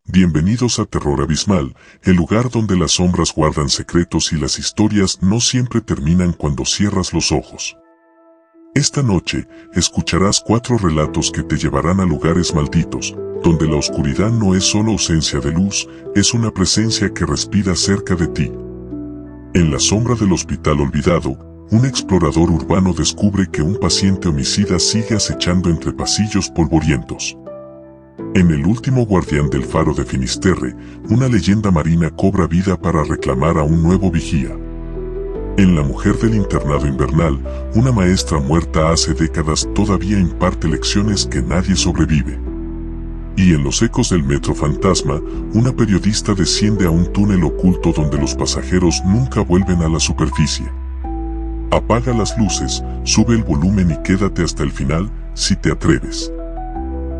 Bienvenidos a Terror Abismal, el lugar donde las sombras guardan secretos y las historias no siempre terminan cuando cierras los ojos. Esta noche, escucharás 4 relatos que te llevarán a lugares malditos, donde la oscuridad no es solo ausencia de luz, es una presencia que respira cerca de ti. En la sombra del hospital olvidado, un explorador urbano descubre que un paciente homicida sigue acechando entre pasillos polvorientos. En el último guardián del faro de Finisterre, una leyenda marina cobra vida para reclamar a un nuevo vigía. En la mujer del internado invernal, una maestra muerta hace décadas todavía imparte lecciones que nadie sobrevive. Y en los ecos del metro fantasma, una periodista desciende a un túnel oculto donde los pasajeros nunca vuelven a la superficie. Apaga las luces, sube el volumen y quédate hasta el final, si te atreves.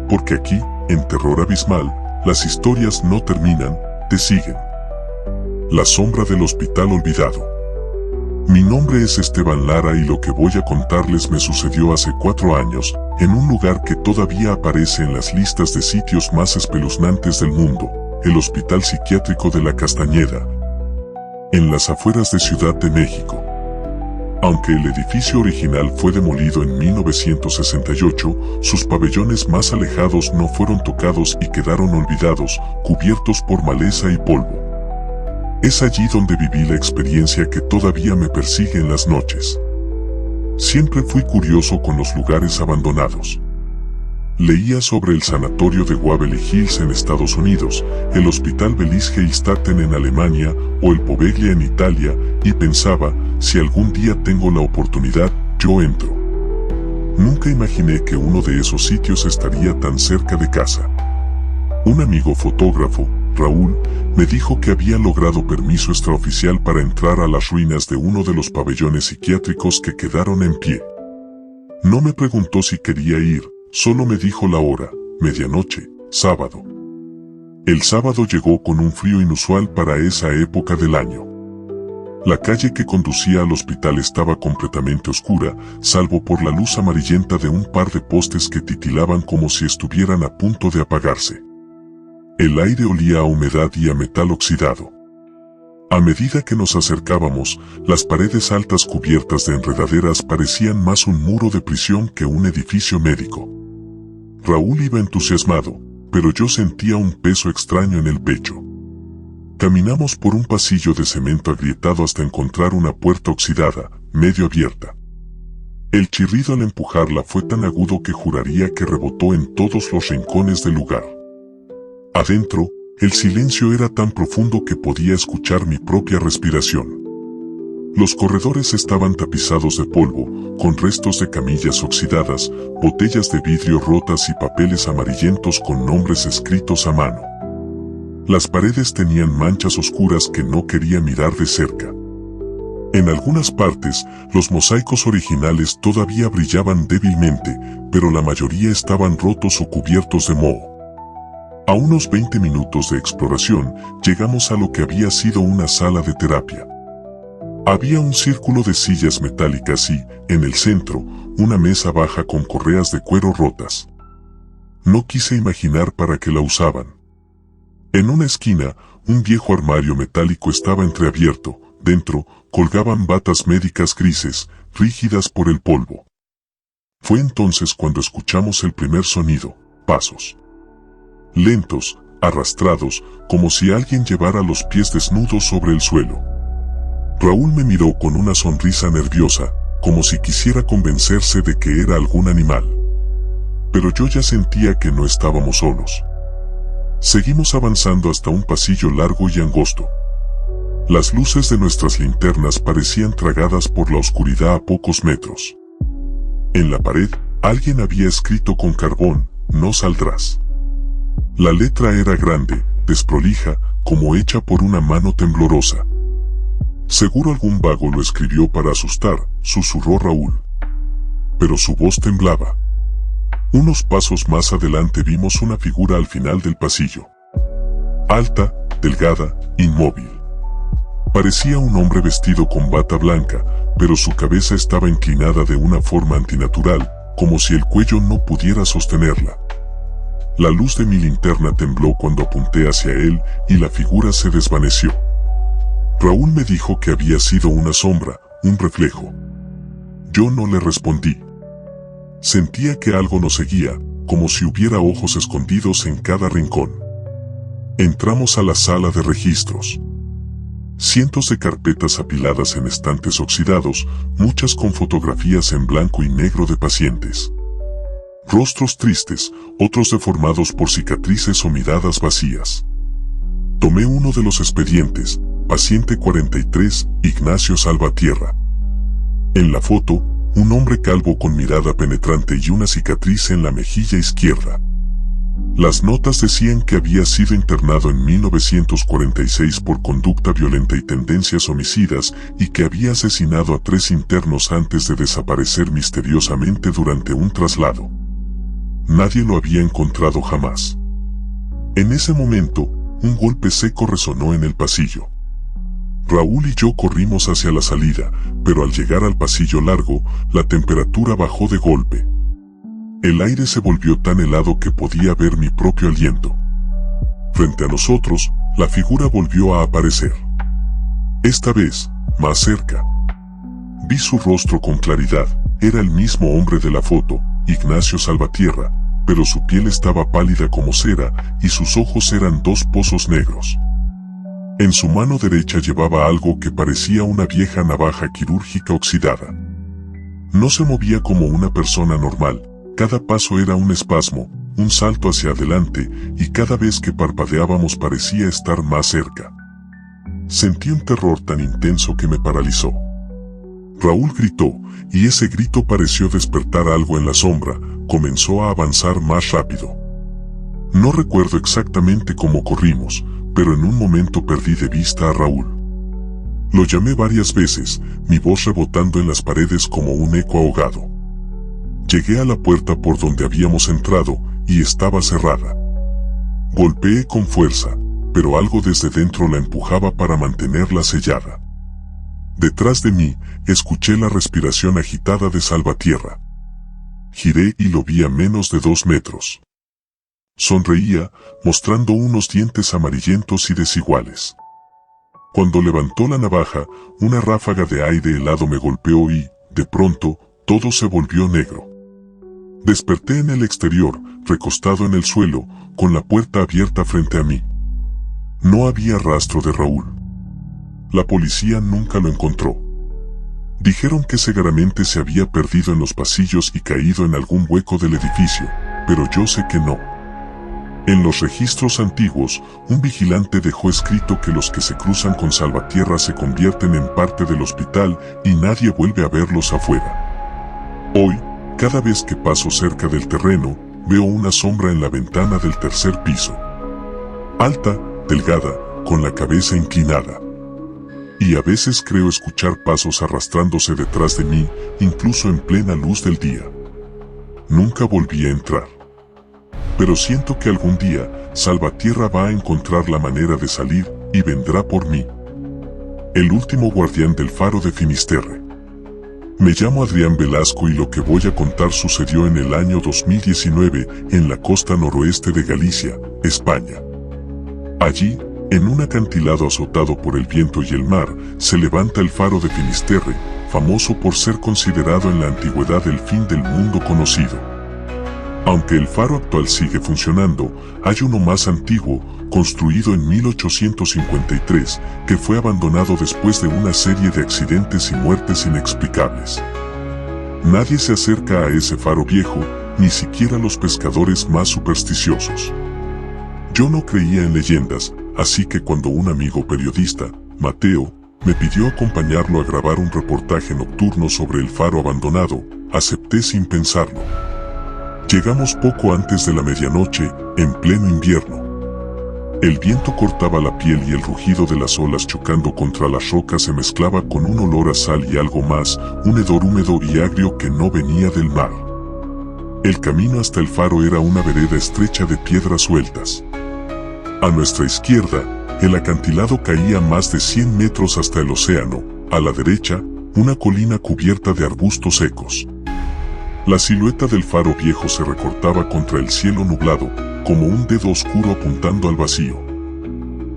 Porque aquí, en Terror Abismal, las historias no terminan, te siguen. La sombra del hospital olvidado. Mi nombre es Esteban Lara y lo que voy a contarles me sucedió hace 4 años, en un lugar que todavía aparece en las listas de sitios más espeluznantes del mundo, el Hospital Psiquiátrico de la Castañeda, en las afueras de Ciudad de México. Aunque el edificio original fue demolido en 1968, sus pabellones más alejados no fueron tocados y quedaron olvidados, cubiertos por maleza y polvo. Es allí donde viví la experiencia que todavía me persigue en las noches. Siempre fui curioso con los lugares abandonados. Leía sobre el sanatorio de Waverly Hills en Estados Unidos, el Hospital Bellingshausen en Alemania o el Poveglia en Italia, y pensaba, si algún día tengo la oportunidad, yo entro. Nunca imaginé que uno de esos sitios estaría tan cerca de casa. Un amigo fotógrafo, Raúl, me dijo que había logrado permiso extraoficial para entrar a las ruinas de uno de los pabellones psiquiátricos que quedaron en pie. No me preguntó si quería ir, solo me dijo la hora, medianoche, sábado. El sábado llegó con un frío inusual para esa época del año. La calle que conducía al hospital estaba completamente oscura, salvo por la luz amarillenta de un par de postes que titilaban como si estuvieran a punto de apagarse. El aire olía a humedad y a metal oxidado. A medida que nos acercábamos, las paredes altas cubiertas de enredaderas parecían más un muro de prisión que un edificio médico. Raúl iba entusiasmado, pero yo sentía un peso extraño en el pecho. Caminamos por un pasillo de cemento agrietado hasta encontrar una puerta oxidada, medio abierta. El chirrido al empujarla fue tan agudo que juraría que rebotó en todos los rincones del lugar. Adentro, el silencio era tan profundo que podía escuchar mi propia respiración. Los corredores estaban tapizados de polvo, con restos de camillas oxidadas, botellas de vidrio rotas y papeles amarillentos con nombres escritos a mano. Las paredes tenían manchas oscuras que no quería mirar de cerca. En algunas partes, los mosaicos originales todavía brillaban débilmente, pero la mayoría estaban rotos o cubiertos de moho. A unos 20 minutos de exploración, llegamos a lo que había sido una sala de terapia. Había un círculo de sillas metálicas y, en el centro, una mesa baja con correas de cuero rotas. No quise imaginar para qué la usaban. En una esquina, un viejo armario metálico estaba entreabierto, dentro, colgaban batas médicas grises, rígidas por el polvo. Fue entonces cuando escuchamos el primer sonido, pasos. Lentos, arrastrados, como si alguien llevara los pies desnudos sobre el suelo. Raúl me miró con una sonrisa nerviosa, como si quisiera convencerse de que era algún animal. Pero yo ya sentía que no estábamos solos. Seguimos avanzando hasta un pasillo largo y angosto. Las luces de nuestras linternas parecían tragadas por la oscuridad a pocos metros. En la pared, alguien había escrito con carbón, "No saldrás". La letra era grande, desprolija, como hecha por una mano temblorosa. Seguro algún vago lo escribió para asustar, susurró Raúl. Pero su voz temblaba. Unos pasos más adelante vimos una figura al final del pasillo. Alta, delgada, inmóvil. Parecía un hombre vestido con bata blanca, pero su cabeza estaba inclinada de una forma antinatural, como si el cuello no pudiera sostenerla. La luz de mi linterna tembló cuando apunté hacia él y la figura se desvaneció. Raúl me dijo que había sido una sombra, un reflejo. Yo no le respondí. Sentía que algo nos seguía, como si hubiera ojos escondidos en cada rincón. Entramos a la sala de registros. Cientos de carpetas apiladas en estantes oxidados, muchas con fotografías en blanco y negro de pacientes. Rostros tristes, otros deformados por cicatrices o miradas vacías. Tomé uno de los expedientes, paciente 43, Ignacio Salvatierra. En la foto, un hombre calvo con mirada penetrante y una cicatriz en la mejilla izquierda. Las notas decían que había sido internado en 1946 por conducta violenta y tendencias homicidas y que había asesinado a 3 internos antes de desaparecer misteriosamente durante un traslado. Nadie lo había encontrado jamás. En ese momento, un golpe seco resonó en el pasillo. Raúl y yo corrimos hacia la salida, pero al llegar al pasillo largo, la temperatura bajó de golpe. El aire se volvió tan helado que podía ver mi propio aliento. Frente a nosotros, la figura volvió a aparecer. Esta vez, más cerca. Vi su rostro con claridad, era el mismo hombre de la foto, Ignacio Salvatierra, pero su piel estaba pálida como cera y sus ojos eran 2 pozos negros. En su mano derecha llevaba algo que parecía una vieja navaja quirúrgica oxidada. No se movía como una persona normal, cada paso era un espasmo, un salto hacia adelante, y cada vez que parpadeábamos parecía estar más cerca. Sentí un terror tan intenso que me paralizó. Raúl gritó, y ese grito pareció despertar algo en la sombra, comenzó a avanzar más rápido. No recuerdo exactamente cómo corrimos, pero en un momento perdí de vista a Raúl. Lo llamé varias veces, mi voz rebotando en las paredes como un eco ahogado. Llegué a la puerta por donde habíamos entrado, y estaba cerrada. Golpeé con fuerza, pero algo desde dentro la empujaba para mantenerla sellada. Detrás de mí, escuché la respiración agitada de Salvatierra. Giré y lo vi a menos de 2 metros. Sonreía, mostrando unos dientes amarillentos y desiguales. Cuando levantó la navaja, una ráfaga de aire helado me golpeó y, de pronto, todo se volvió negro. Desperté en el exterior, recostado en el suelo, con la puerta abierta frente a mí. No había rastro de Raúl. La policía nunca lo encontró. Dijeron que seguramente se había perdido en los pasillos y caído en algún hueco del edificio, pero yo sé que no. En los registros antiguos, un vigilante dejó escrito que los que se cruzan con Salvatierra se convierten en parte del hospital y nadie vuelve a verlos afuera. Hoy, cada vez que paso cerca del terreno, veo una sombra en la ventana del 3er piso. Alta, delgada, con la cabeza inclinada. Y a veces creo escuchar pasos arrastrándose detrás de mí, incluso en plena luz del día. Nunca volví a entrar. Pero siento que algún día, Salvatierra va a encontrar la manera de salir, y vendrá por mí. El último guardián del faro de Finisterre. Me llamo Adrián Velasco y lo que voy a contar sucedió en el año 2019, en la costa noroeste de Galicia, España. Allí, en un acantilado azotado por el viento y el mar, se levanta el faro de Finisterre, famoso por ser considerado en la antigüedad el fin del mundo conocido. Aunque el faro actual sigue funcionando, hay uno más antiguo, construido en 1853, que fue abandonado después de una serie de accidentes y muertes inexplicables. Nadie se acerca a ese faro viejo, ni siquiera los pescadores más supersticiosos. Yo no creía en leyendas, así que cuando un amigo periodista, Mateo, me pidió acompañarlo a grabar un reportaje nocturno sobre el faro abandonado, acepté sin pensarlo. Llegamos poco antes de la medianoche, en pleno invierno. El viento cortaba la piel y el rugido de las olas chocando contra las rocas se mezclaba con un olor a sal y algo más, un hedor húmedo y agrio que no venía del mar. El camino hasta el faro era una vereda estrecha de piedras sueltas. A nuestra izquierda, el acantilado caía más de 100 metros hasta el océano, a la derecha, una colina cubierta de arbustos secos. La silueta del faro viejo se recortaba contra el cielo nublado, como un dedo oscuro apuntando al vacío.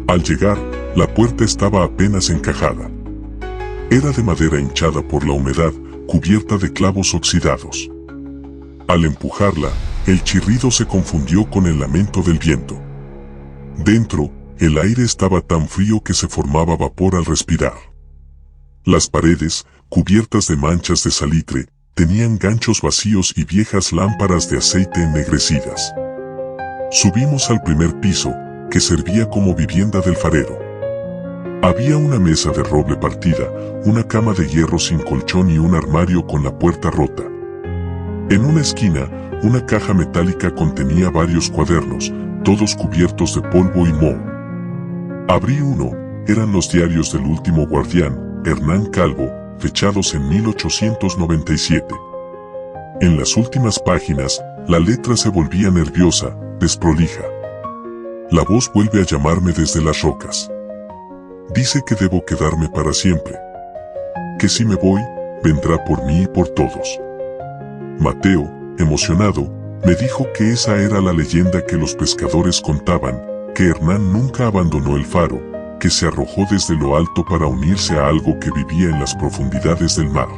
Al llegar, la puerta estaba apenas encajada. Era de madera hinchada por la humedad, cubierta de clavos oxidados. Al empujarla, el chirrido se confundió con el lamento del viento. Dentro, el aire estaba tan frío que se formaba vapor al respirar. Las paredes, cubiertas de manchas de salitre, tenían ganchos vacíos y viejas lámparas de aceite ennegrecidas. Subimos al primer piso, que servía como vivienda del farero. Había una mesa de roble partida, una cama de hierro sin colchón y un armario con la puerta rota. En una esquina, una caja metálica contenía varios cuadernos, todos cubiertos de polvo y moho. Abrí uno, eran los diarios del último guardián, Hernán Calvo, fechados en 1897. En las últimas páginas, la letra se volvía nerviosa, desprolija. La voz vuelve a llamarme desde las rocas. Dice que debo quedarme para siempre. Que si me voy, vendrá por mí y por todos. Mateo, emocionado, me dijo que esa era la leyenda que los pescadores contaban, que Hernán nunca abandonó el faro, que se arrojó desde lo alto para unirse a algo que vivía en las profundidades del mar.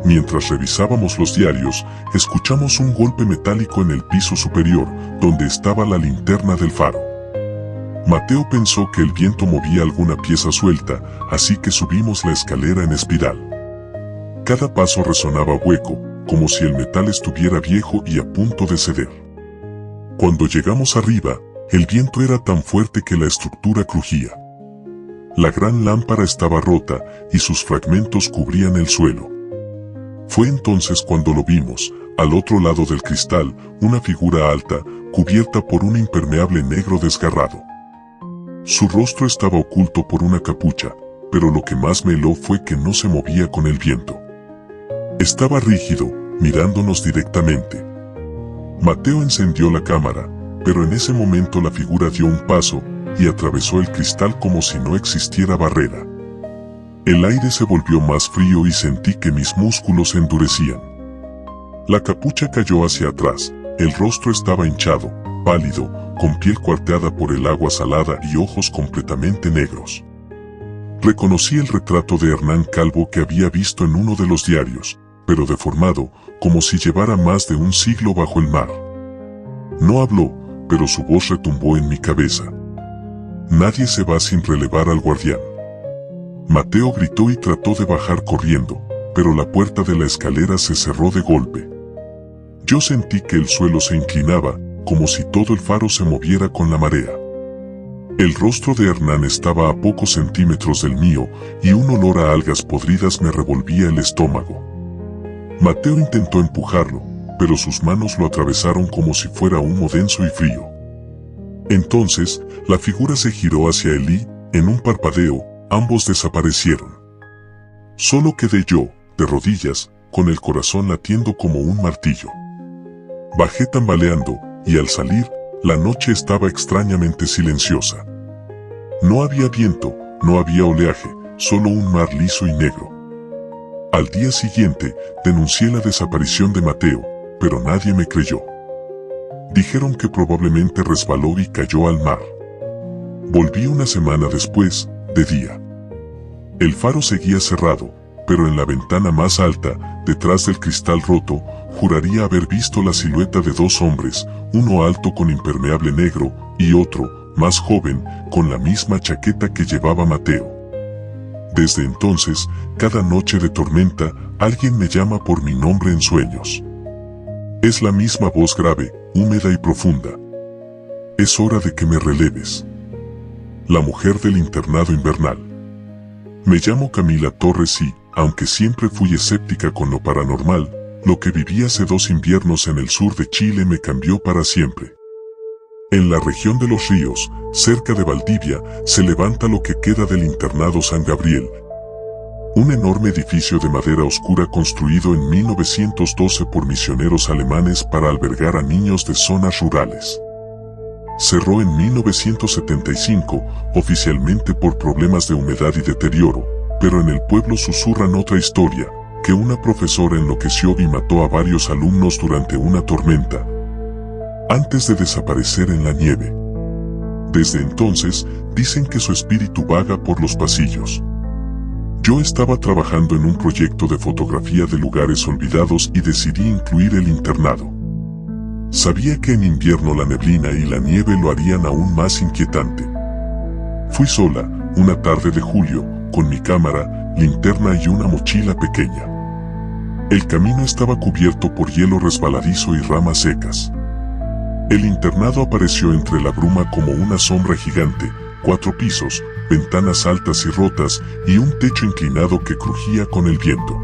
Mientras revisábamos los diarios, escuchamos un golpe metálico en el piso superior, donde estaba la linterna del faro. Mateo pensó que el viento movía alguna pieza suelta, así que subimos la escalera en espiral. Cada paso resonaba hueco, como si el metal estuviera viejo y a punto de ceder. Cuando llegamos arriba, el viento era tan fuerte que la estructura crujía. La gran lámpara estaba rota y sus fragmentos cubrían el suelo. Fue entonces cuando lo vimos, al otro lado del cristal, una figura alta, cubierta por un impermeable negro desgarrado. Su rostro estaba oculto por una capucha, pero lo que más me heló fue que no se movía con el viento. Estaba rígido, mirándonos directamente. Mateo encendió la cámara, pero en ese momento la figura dio un paso y atravesó el cristal como si no existiera barrera. El aire se volvió más frío y sentí que mis músculos se endurecían. La capucha cayó hacia atrás, el rostro estaba hinchado, pálido, con piel cuarteada por el agua salada y ojos completamente negros. Reconocí el retrato de Hernán Calvo que había visto en uno de los diarios, pero deformado, como si llevara más de un siglo bajo el mar. No habló, pero su voz retumbó en mi cabeza. Nadie se va sin relevar al guardián. Mateo gritó y trató de bajar corriendo, pero la puerta de la escalera se cerró de golpe. Yo sentí que el suelo se inclinaba, como si todo el faro se moviera con la marea. El rostro de Hernán estaba a pocos centímetros del mío, y un olor a algas podridas me revolvía el estómago. Mateo intentó empujarlo, pero sus manos lo atravesaron como si fuera humo denso y frío. Entonces, la figura se giró hacia él y, en un parpadeo, ambos desaparecieron. Solo quedé yo, de rodillas, con el corazón latiendo como un martillo. Bajé tambaleando, y al salir, la noche estaba extrañamente silenciosa. No había viento, no había oleaje, solo un mar liso y negro. Al día siguiente, denuncié la desaparición de Mateo, pero nadie me creyó. Dijeron que probablemente resbaló y cayó al mar. Volví una semana después, de día. El faro seguía cerrado, pero en la ventana más alta, detrás del cristal roto, juraría haber visto la silueta de dos hombres, uno alto con impermeable negro, y otro, más joven, con la misma chaqueta que llevaba Mateo. Desde entonces, cada noche de tormenta, alguien me llama por mi nombre en sueños. Es la misma voz grave, húmeda y profunda. Es hora de que me releves. La mujer del internado invernal. Me llamo Camila Torres y, aunque siempre fui escéptica con lo paranormal, lo que viví hace 2 inviernos en el sur de Chile me cambió para siempre. En la región de los ríos, cerca de Valdivia, se levanta lo que queda del internado San Gabriel. Un enorme edificio de madera oscura construido en 1912 por misioneros alemanes para albergar a niños de zonas rurales. Cerró en 1975, oficialmente por problemas de humedad y deterioro, pero en el pueblo susurran otra historia, que una profesora enloqueció y mató a varios alumnos durante una tormenta, antes de desaparecer en la nieve. Desde entonces, dicen que su espíritu vaga por los pasillos. Yo estaba trabajando en un proyecto de fotografía de lugares olvidados y decidí incluir el internado. Sabía que en invierno la neblina y la nieve lo harían aún más inquietante. Fui sola, una tarde de julio, con mi cámara, linterna y una mochila pequeña. El camino estaba cubierto por hielo resbaladizo y ramas secas. El internado apareció entre la bruma como una sombra gigante, 4 pisos, ventanas altas y rotas, y un techo inclinado que crujía con el viento.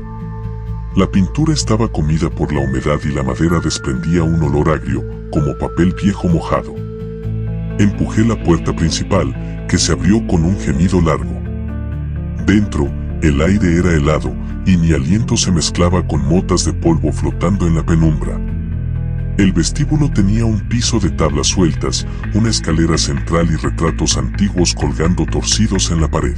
La pintura estaba comida por la humedad y la madera desprendía un olor agrio, como papel viejo mojado. Empujé la puerta principal, que se abrió con un gemido largo. Dentro, el aire era helado, y mi aliento se mezclaba con motas de polvo flotando en la penumbra. El vestíbulo tenía un piso de tablas sueltas, una escalera central y retratos antiguos colgando torcidos en la pared.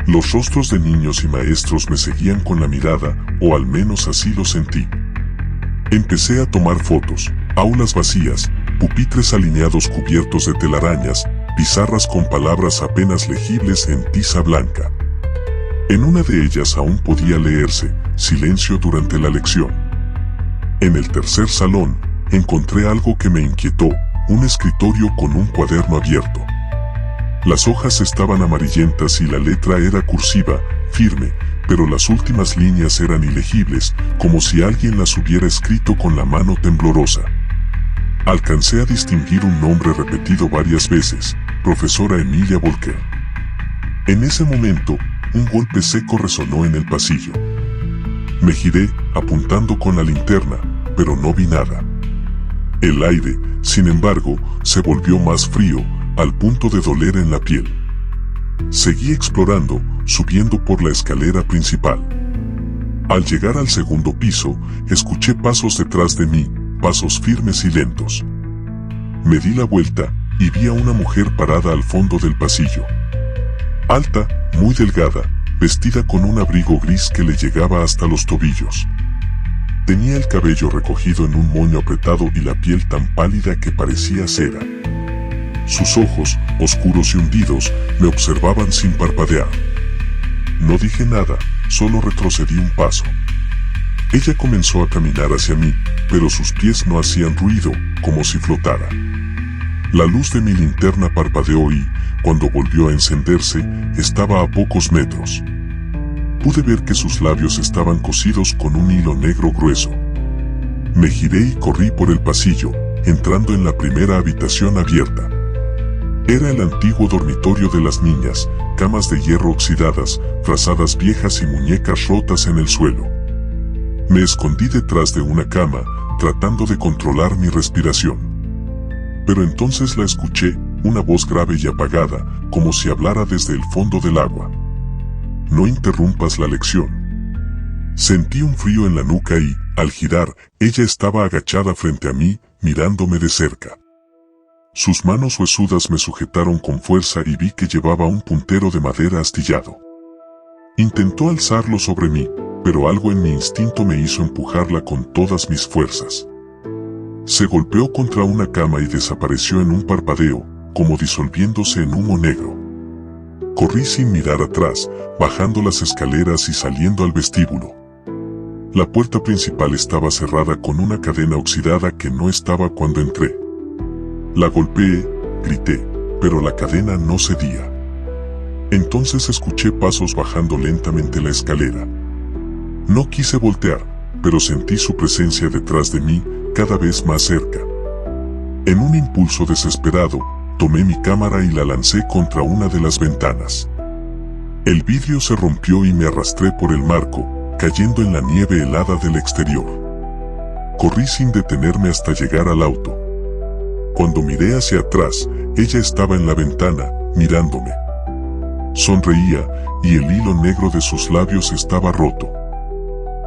Los rostros de niños y maestros me seguían con la mirada, o al menos así lo sentí. Empecé a tomar fotos, aulas vacías, pupitres alineados cubiertos de telarañas, pizarras con palabras apenas legibles en tiza blanca. En una de ellas aún podía leerse, silencio durante la lección. En el tercer salón, encontré algo que me inquietó, un escritorio con un cuaderno abierto. Las hojas estaban amarillentas y la letra era cursiva, firme, pero las últimas líneas eran ilegibles, como si alguien las hubiera escrito con la mano temblorosa. Alcancé a distinguir un nombre repetido varias veces, profesora Emilia Volker. En ese momento, un golpe seco resonó en el pasillo. Me giré, apuntando con la linterna, pero no vi nada. El aire, sin embargo, se volvió más frío, al punto de doler en la piel. Seguí explorando, subiendo por la escalera principal. Al llegar al segundo piso, escuché pasos detrás de mí, pasos firmes y lentos. Me di la vuelta, y vi a una mujer parada al fondo del pasillo. Alta, muy delgada, vestida con un abrigo gris que le llegaba hasta los tobillos. Tenía el cabello recogido en un moño apretado y la piel tan pálida que parecía cera. Sus ojos, oscuros y hundidos, me observaban sin parpadear. No dije nada, solo retrocedí un paso. Ella comenzó a caminar hacia mí, pero sus pies no hacían ruido, como si flotara. La luz de mi linterna parpadeó y, cuando volvió a encenderse, estaba a pocos metros. Pude ver que sus labios estaban cosidos con un hilo negro grueso. Me giré y corrí por el pasillo, entrando en la primera habitación abierta. Era el antiguo dormitorio de las niñas, camas de hierro oxidadas, frazadas viejas y muñecas rotas en el suelo. Me escondí detrás de una cama, tratando de controlar mi respiración. Pero entonces la escuché, una voz grave y apagada, como si hablara desde el fondo del agua. No interrumpas la lección. Sentí un frío en la nuca y, al girar, ella estaba agachada frente a mí, mirándome de cerca. Sus manos huesudas me sujetaron con fuerza y vi que llevaba un puntero de madera astillado. Intentó alzarlo sobre mí, pero algo en mi instinto me hizo empujarla con todas mis fuerzas. Se golpeó contra una cama y desapareció en un parpadeo, como disolviéndose en humo negro. Corrí sin mirar atrás, bajando las escaleras y saliendo al vestíbulo. La puerta principal estaba cerrada con una cadena oxidada que no estaba cuando entré. La golpeé, grité, pero la cadena no cedía. Entonces escuché pasos bajando lentamente la escalera. No quise voltear, pero sentí su presencia detrás de mí, cada vez más cerca. En un impulso desesperado, tomé mi cámara y la lancé contra una de las ventanas. El vidrio se rompió y me arrastré por el marco, cayendo en la nieve helada del exterior. Corrí sin detenerme hasta llegar al auto. Cuando miré hacia atrás, ella estaba en la ventana, mirándome. Sonreía, y el hilo negro de sus labios estaba roto.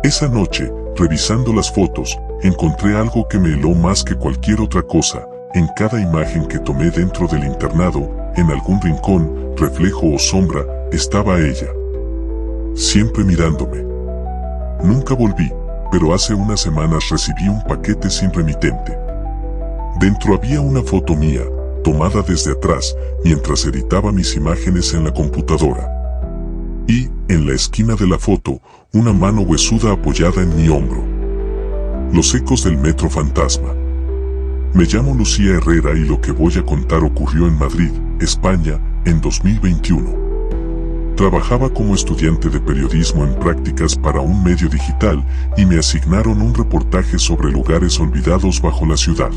Esa noche, revisando las fotos, encontré algo que me heló más que cualquier otra cosa. En cada imagen que tomé dentro del internado, en algún rincón, reflejo o sombra, estaba ella. Siempre mirándome. Nunca volví, pero hace unas semanas recibí un paquete sin remitente. Dentro había una foto mía, tomada desde atrás, mientras editaba mis imágenes en la computadora. Y, en la esquina de la foto, una mano huesuda apoyada en mi hombro. Los ecos del metro fantasma. Me llamo Lucía Herrera y lo que voy a contar ocurrió en Madrid, España, en 2021. Trabajaba como estudiante de periodismo en prácticas para un medio digital y me asignaron un reportaje sobre lugares olvidados bajo la ciudad.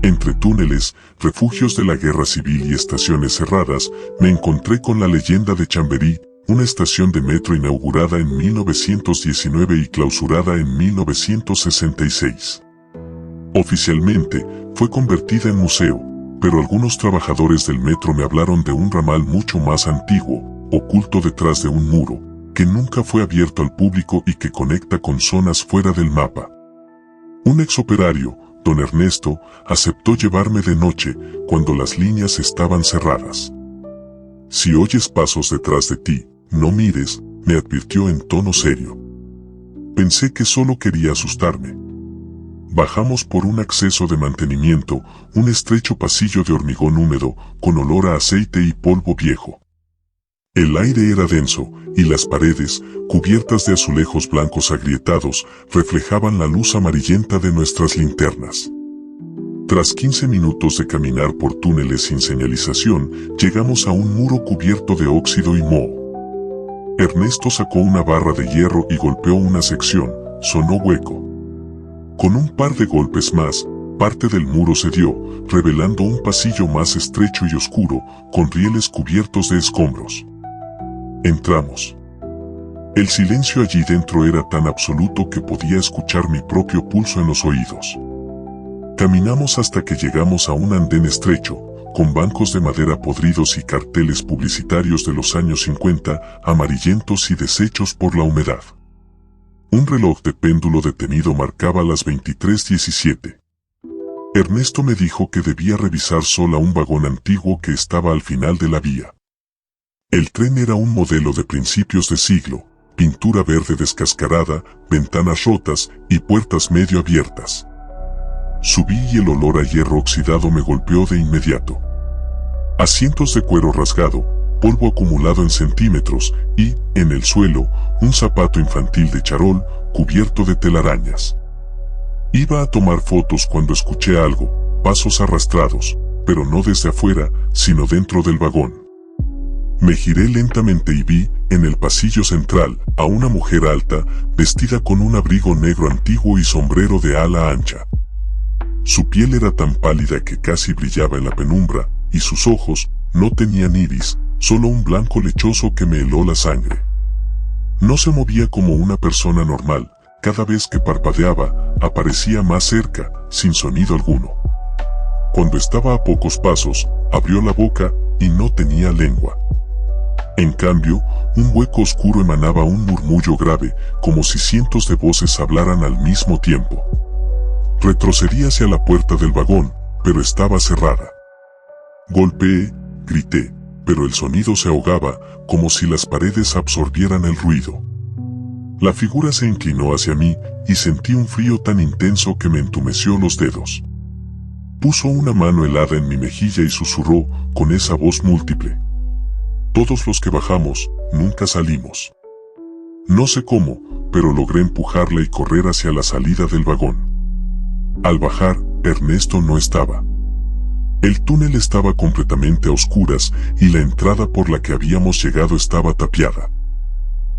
Entre túneles, refugios de la guerra civil y estaciones cerradas, me encontré con la leyenda de Chamberí, una estación de metro inaugurada en 1919 y clausurada en 1966. Oficialmente, fue convertida en museo, pero algunos trabajadores del metro me hablaron de un ramal mucho más antiguo, oculto detrás de un muro, que nunca fue abierto al público y que conecta con zonas fuera del mapa. Un exoperario, don Ernesto, aceptó llevarme de noche, cuando las líneas estaban cerradas. Si oyes pasos detrás de ti, no mires, me advirtió en tono serio. Pensé que solo quería asustarme. Bajamos por un acceso de mantenimiento, un estrecho pasillo de hormigón húmedo, con olor a aceite y polvo viejo. El aire era denso, y las paredes, cubiertas de azulejos blancos agrietados, reflejaban la luz amarillenta de nuestras linternas. Tras 15 minutos de caminar por túneles sin señalización, llegamos a un muro cubierto de óxido y moho. Ernesto sacó una barra de hierro y golpeó una sección, sonó hueco. Con un par de golpes más, parte del muro cedió, revelando un pasillo más estrecho y oscuro, con rieles cubiertos de escombros. Entramos. El silencio allí dentro era tan absoluto que podía escuchar mi propio pulso en los oídos. Caminamos hasta que llegamos a un andén estrecho, con bancos de madera podridos y carteles publicitarios de los años 50, amarillentos y deshechos por la humedad. Un reloj de péndulo detenido marcaba las 23:17. Ernesto me dijo que debía revisar sola un vagón antiguo que estaba al final de la vía. El tren era un modelo de principios de siglo, pintura verde descascarada, ventanas rotas y puertas medio abiertas. Subí y el olor a hierro oxidado me golpeó de inmediato. Asientos de cuero rasgado, polvo acumulado en centímetros y, en el suelo, un zapato infantil de charol cubierto de telarañas. Iba a tomar fotos cuando escuché algo, pasos arrastrados, pero no desde afuera, sino dentro del vagón. Me giré lentamente y vi, en el pasillo central, a una mujer alta, vestida con un abrigo negro antiguo y sombrero de ala ancha. Su piel era tan pálida que casi brillaba en la penumbra, y sus ojos no tenían iris, solo un blanco lechoso que me heló la sangre. No se movía como una persona normal, cada vez que parpadeaba, aparecía más cerca, sin sonido alguno. Cuando estaba a pocos pasos, abrió la boca, y no tenía lengua. En cambio, un hueco oscuro emanaba un murmullo grave, como si cientos de voces hablaran al mismo tiempo. Retrocedí hacia la puerta del vagón, pero estaba cerrada. Golpeé, grité, pero el sonido se ahogaba, como si las paredes absorbieran el ruido. La figura se inclinó hacia mí, y sentí un frío tan intenso que me entumeció los dedos. Puso una mano helada en mi mejilla y susurró, con esa voz múltiple: todos los que bajamos, nunca salimos. No sé cómo, pero logré empujarla y correr hacia la salida del vagón. Al bajar, Ernesto no estaba. El túnel estaba completamente a oscuras y la entrada por la que habíamos llegado estaba tapiada.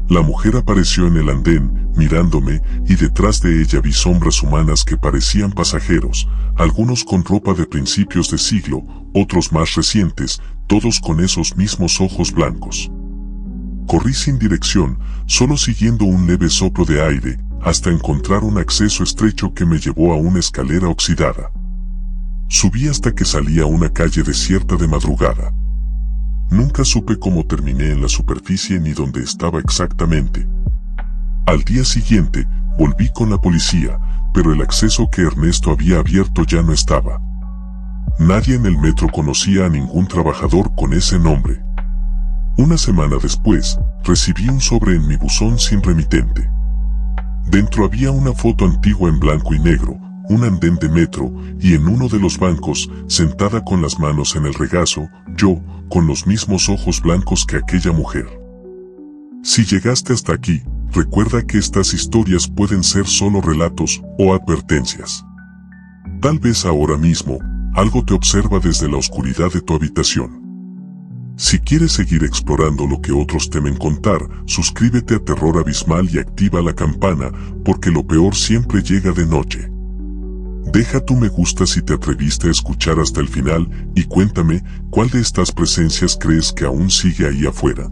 La mujer apareció en el andén, mirándome, y detrás de ella vi sombras humanas que parecían pasajeros, algunos con ropa de principios de siglo, otros más recientes, todos con esos mismos ojos blancos. Corrí sin dirección, solo siguiendo un leve soplo de aire, hasta encontrar un acceso estrecho que me llevó a una escalera oxidada. Subí hasta que salí a una calle desierta de madrugada. Nunca supe cómo terminé en la superficie ni dónde estaba exactamente. Al día siguiente, volví con la policía, pero el acceso que Ernesto había abierto ya no estaba. Nadie en el metro conocía a ningún trabajador con ese nombre. Una semana después, recibí un sobre en mi buzón sin remitente. Dentro había una foto antigua en blanco y negro, un andén de metro, y en uno de los bancos, sentada con las manos en el regazo, yo, con los mismos ojos blancos que aquella mujer. Si llegaste hasta aquí, recuerda que estas historias pueden ser solo relatos o advertencias. Tal vez ahora mismo, algo te observa desde la oscuridad de tu habitación. Si quieres seguir explorando lo que otros temen contar, suscríbete a Terror Abismal y activa la campana, porque lo peor siempre llega de noche. Deja tu me gusta si te atreviste a escuchar hasta el final, y cuéntame, ¿cuál de estas presencias crees que aún sigue ahí afuera?